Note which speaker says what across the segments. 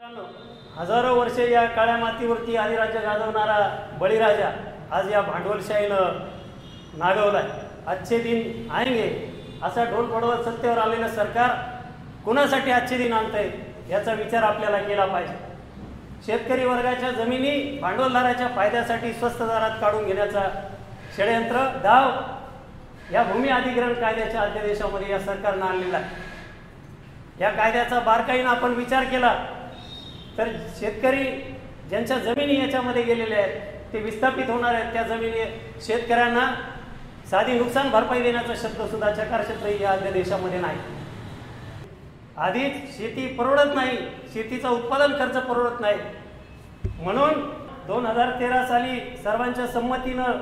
Speaker 1: हजारो वर्षे या काळ्या मातीवरती अधिराज्य गाजवणारा बळीराजा आज या भांडवलशाहीनं नागवलाय. अच्छे दिन आएंगे असा ढोल पडवत सत्तेवर आलेलं सरकार कुणासाठी अच्छे दिन आणतंय याचा विचार आपल्याला केला पाहिजे. शेतकरी वर्गाच्या जमिनी भांडवलदाराच्या फायद्यासाठी स्वस्त दरात काढून घेण्याचा षडयंत्र डाव या भूमी अधिग्रहण कायद्याच्या अध्यादेशामध्ये या सरकारनं आणलेला आहे. या कायद्याचा बारकाईनं आपण विचार केला तर शेतकरी ज्यांच्या जमिनी याच्यामध्ये गेलेल्या आहेत ते विस्थापित होणार आहेत. त्या जमिनी शेतकऱ्यांना साधी नुकसान भरपाई देण्याचा शब्दसुद्धा चकारक्षेत्र या अध्यादेशामध्ये नाही. आधीच शेती परवडत नाही, शेतीचा उत्पादन खर्च परवडत नाही म्हणून 2013 साली सर्वांच्या संमतीनं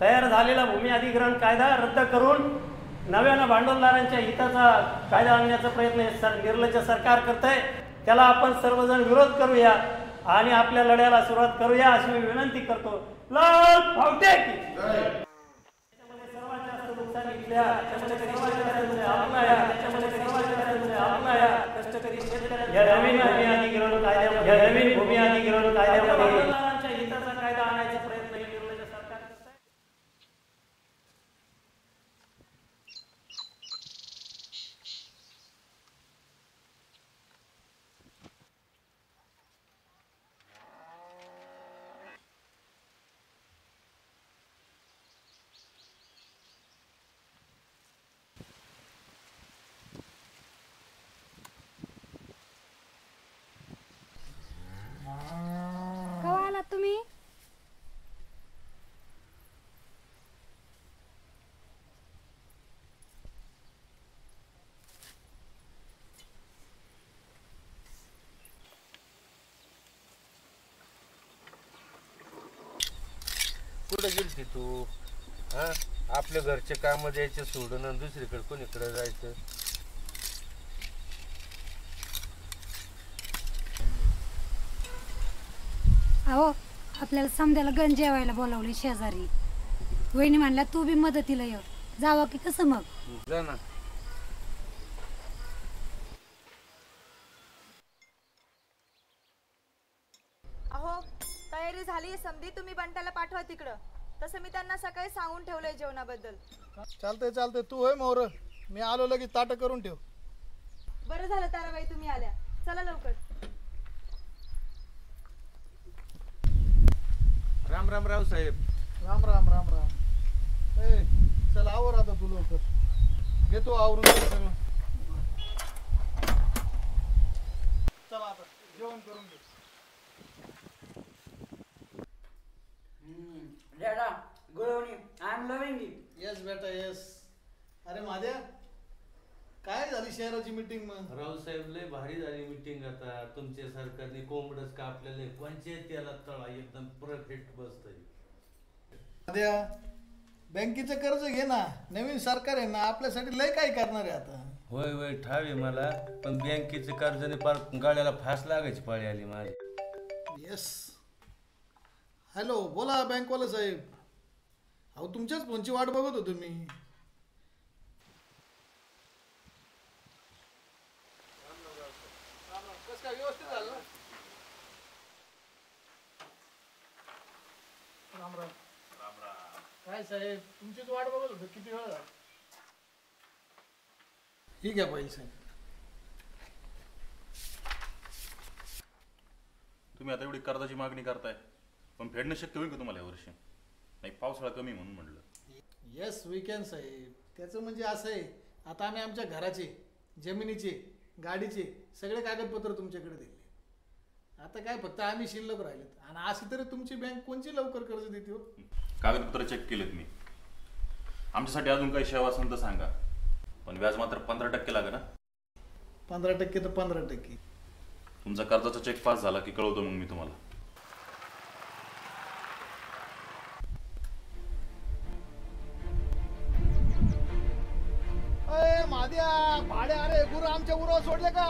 Speaker 1: तयार झालेला भूमी अधिग्रहण कायदा रद्द करून नव्यानं भांडवलदारांच्या हिताचा कायदा आणण्याचा प्रयत्न निर्लज्ज सरकार करतंय. त्याला आपण सर्वजण विरोध करूया आणि आपल्या लढ्याला सुरुवात करूया अशी मी विनंती करतो. लाल फावटे की सर्वात जास्त नुकसान कष्टकरी शेतकऱ्यांच्या नवीन भूमी अधिग्रहण कायद्यामध्ये हिताचा कायदा आणायचा प्रयत्न निर्लज्ज सरकार करतंय.
Speaker 2: तुम्ही
Speaker 3: कुठे गेलती तू? हा, आपल्या घरचे काम द्यायचे सोडून आणि दुसरीकडे कोणीकडे जायचं?
Speaker 2: अहो, आपल्याला समजायला गण जेवायला बोलावले शेजारी. वहिनी म्हणल्या तू बी मदतीला ये. जावं की कसं मग?
Speaker 3: जा ना.
Speaker 4: अहो, तयारी झाली समधी. तुम्ही बंटाला पाठवा तिकडं. तसं मी त्यांना सकाळी सांगून ठेवलंय जेवणाबद्दल.
Speaker 5: चालतंय चालतंय. तू होय मोर, मी आलो लगेच ताट करून ठेव.
Speaker 4: बरं झालं ताराबाई तुम्ही आल्या. चला लवकर.
Speaker 3: राम राम राव साहेब.
Speaker 5: राम राम राम राम. ए चल आवर आता तू लवकर. घेतो आवरून सगळं. चला आता जेवण करून घे.
Speaker 6: डॅडा गुळवणी I am loving it.
Speaker 5: Yes बेटा येस. अरे माझ्या काय झाली शहराची मीटिंग? मग
Speaker 3: रावसाहेब लय भारी झाली मीटिंग. आता तुमच्या सरकारने कोंबडच का आपल्याला पंचायत याला तळा एकदम परफेक्ट बसतंय.
Speaker 5: माझ्या बँकेचं कर्ज घे ना. नवीन सरकार आहे ना, आपल्यासाठी लय काय करणार आहे आता.
Speaker 3: होय होय ठाव आहे मला, पण बँकेचं कर्जाने पार गाड्याला फास लागायची पाळी आली माझी.
Speaker 5: येस. हॅलो बोला बँकवाला साहेब. अहो तुमच्याच फोनची वाट बघत होतो मी. कसं काय व्यवस्थित झालं? राम राम. राम राम. काय साहेब तुमचीच वाट बघत होतो. किती वेळ झाला? ठीक आहे पाहिजे साहेब.
Speaker 7: तुम्ही आता एवढी कर्जाची मागणी करताय, पण फेडणं शक्य होईल का तुम्हाला यावर्षी? नाही, पावसाळा कमी म्हणून म्हणलं.
Speaker 5: येस वी कॅन साहेब. त्याचं म्हणजे असं आहे, आता आम्ही आमच्या घराचे, जमिनीचे, गाडीचे सगळे कागदपत्र तुमच्याकडे दिले. आता काय फक्त आम्ही शिल्लक राहिलेत. आणि अशी तरी तुमची बँक कोणची लवकर कर्ज देते हो?
Speaker 7: कागदपत्र चेक केलेत मी. आमच्यासाठी अजून काही सेवा असेल तर सांगा, पण व्याज मात्र 15% लागेल ना.
Speaker 5: 15% तर 15%.
Speaker 7: तुमचा कर्जाचा चेक पास झाला की कळवतो मग मी तुम्हाला.
Speaker 5: माझ्या भाड्या, अरे गुरु आमच्या उरावर सोडले का?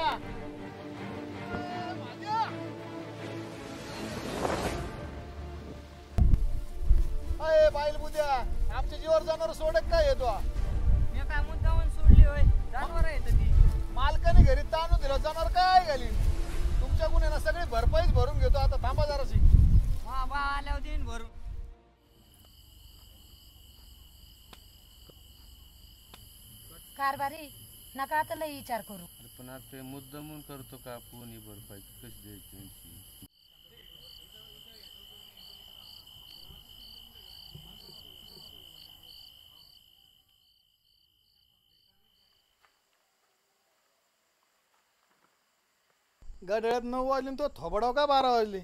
Speaker 5: अरे बाईल बुद्या, आमच्या जीवर जाणार सोडक काय येतो?
Speaker 6: मी काय मुद्दामून सोडली होय? जनावर येत ती.
Speaker 5: मालकाने घरी ताणून दिलं, जाणार काय घाली? तू तुमच्याकडून आहे ना सगळी भरपाईच भरून घेतो. आता थांबा जराशी.
Speaker 6: बाबा आल्यावर देईन भरून.
Speaker 2: कारभारी नका आता लई विचार करू.
Speaker 3: पण आता मुद्दामून करतो का आपण ही भरपाई कशी द्यायची यांची?
Speaker 5: गडळ्यात 9 वाजले तो थोबडाव का 12 वाजले?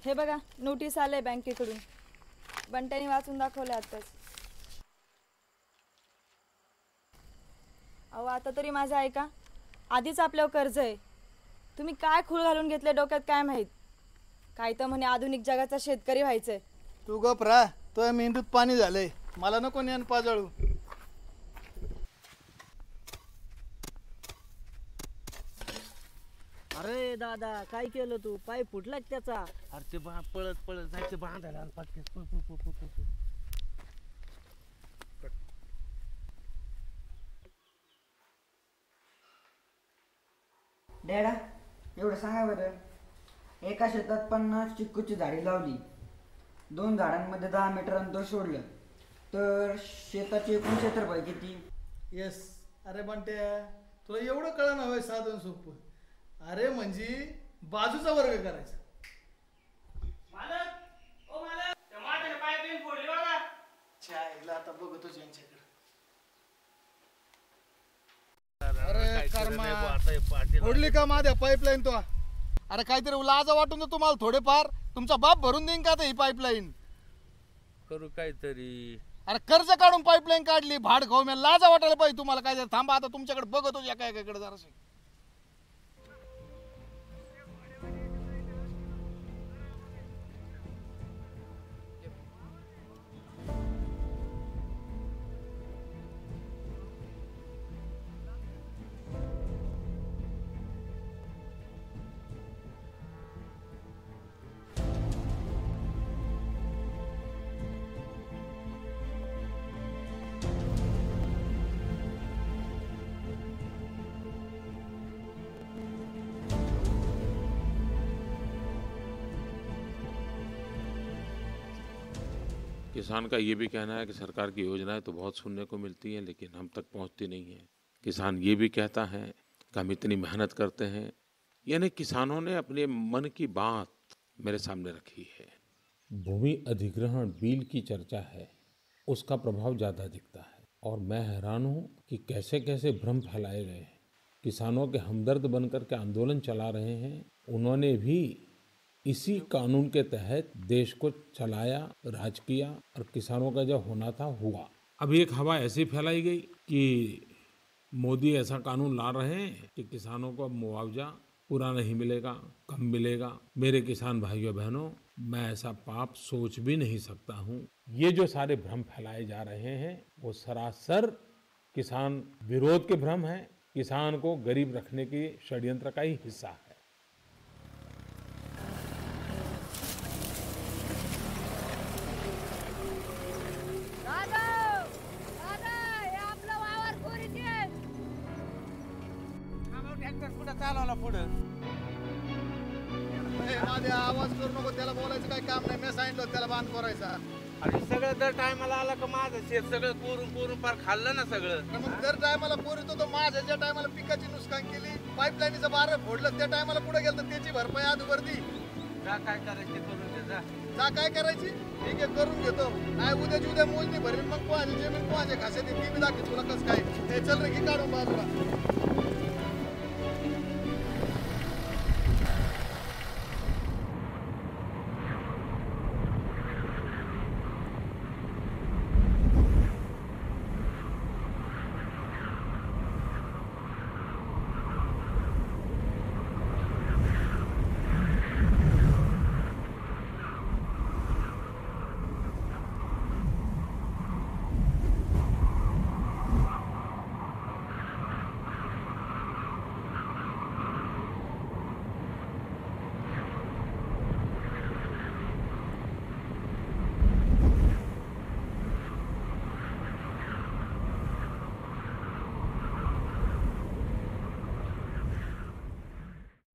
Speaker 4: हे बघा नोटीस आले बँकेकडून. बंट्याने वाचून दाखवले आताच. अहो आता तरी माझं ऐका. आधीच आपल्यावर कर्ज आहे. तुम्ही काय खूळ घालून घेतले डोक्यात काय माहीत. काय तर म्हणे आधुनिक जगाचा शेतकरी व्हायचंय.
Speaker 5: तू गप रा. तो मेंदूत पाणी झालंय. मला नको ज्ञान पाजळू.
Speaker 6: अरे दादा काय केलं तू? पाय फुटला का त्याचा?
Speaker 3: अरे ते पळत पळत जायचं बांधायला आणि पटकन पळ, पळ, पळ, पळ, पळ, पळ.
Speaker 6: डॅडा एवढं सांगा बरं. एका शेतात 50 चिक्कूची झाडी लावली. 2 झाडांमध्ये 10 मीटर अंतर सोडलं तर शेताची एकूण क्षेत्रफळ किती?
Speaker 5: येस. अरे बंट्या तुला एवढं कळलं हवंय साधन सोपं. अरे म्हणजे बाजूचा वर्ग करायचा. चायला आता बघतोच यांच्याकडे. अरे कर्मा फोडली का माझ्या पाईपलाईन तो? अरे काहीतरी लाजा वाटून तर तुम्हाला थोडेफार तुमचा बाप भरून देईन का ही पाईपलाईन?
Speaker 3: करू काहीतरी.
Speaker 5: अरे कर्ज काढून पाईपलाईन काढली. भाड खाऊ मी लाजा वाटायला पाहिजे तुम्हाला. काय थांबा आता तुमच्याकडे बघतोच एका एकाकडे जराशी.
Speaker 8: किसान का ये भी कहना है कि सरकार की योजनाएं तो बहुत सुनने को मिलती हैं लेकिन हम तक पहुंचती नहीं है। किसान ये भी कहता है कि हम इतनी मेहनत करते हैं, यानी किसानों ने अपने मन की बात मेरे सामने रखी है। भूमि अधिग्रहण बिल की चर्चा है, उसका प्रभाव ज़्यादा दिखता है और मैं हैरान हूँ कि कैसे कैसे भ्रम फैलाए गए हैं। किसानों के हमदर्द बनकर के आंदोलन चला रहे हैं, उन्होंने भी इसी कानून के तहत देश को चलाया, राज किया और किसानों का जो होना था हुआ। अब एक हवा ऐसी फैलाई गई कि मोदी ऐसा कानून ला रहे हैं कि किसानों को अब मुआवजा पूरा नहीं मिलेगा, कम मिलेगा। मेरे किसान भाइयों बहनों, मैं ऐसा पाप सोच भी नहीं सकता हूँ। ये जो सारे भ्रम फैलाए जा रहे हैं वो सरासर किसान विरोध के भ्रम है, किसान को गरीब रखने के षड्यंत्र का ही हिस्सा है।
Speaker 5: माझ्या आवाज करू नको. त्याला बोलायचं काही काम नाही. मी सांगितलं त्याला बांध करायचा.
Speaker 3: आणि सगळं दर टायमाला आला का माझं शेत सगळं कोरून फार खाल्लं ना सगळं.
Speaker 5: मग दर टायमाला पोरितो तो माझ्या ज्या टायमाला पिकाची नुकसान केली, पाईपलाईनचं बारं फोडलं, त्या टायमाला पुढे गेलं तर त्याची भरपाई अगोदर दी.
Speaker 3: जा काय करायचं ते करून दे जा.
Speaker 5: जा काय करायची ठीक आहे करून घेतो. नाही उद्या मोजणी भरेल मग कोणाची जमीन कोणाच्या घासात ती बी दाखव तुला कसं काय. ते चल रे की काढून बाजूला.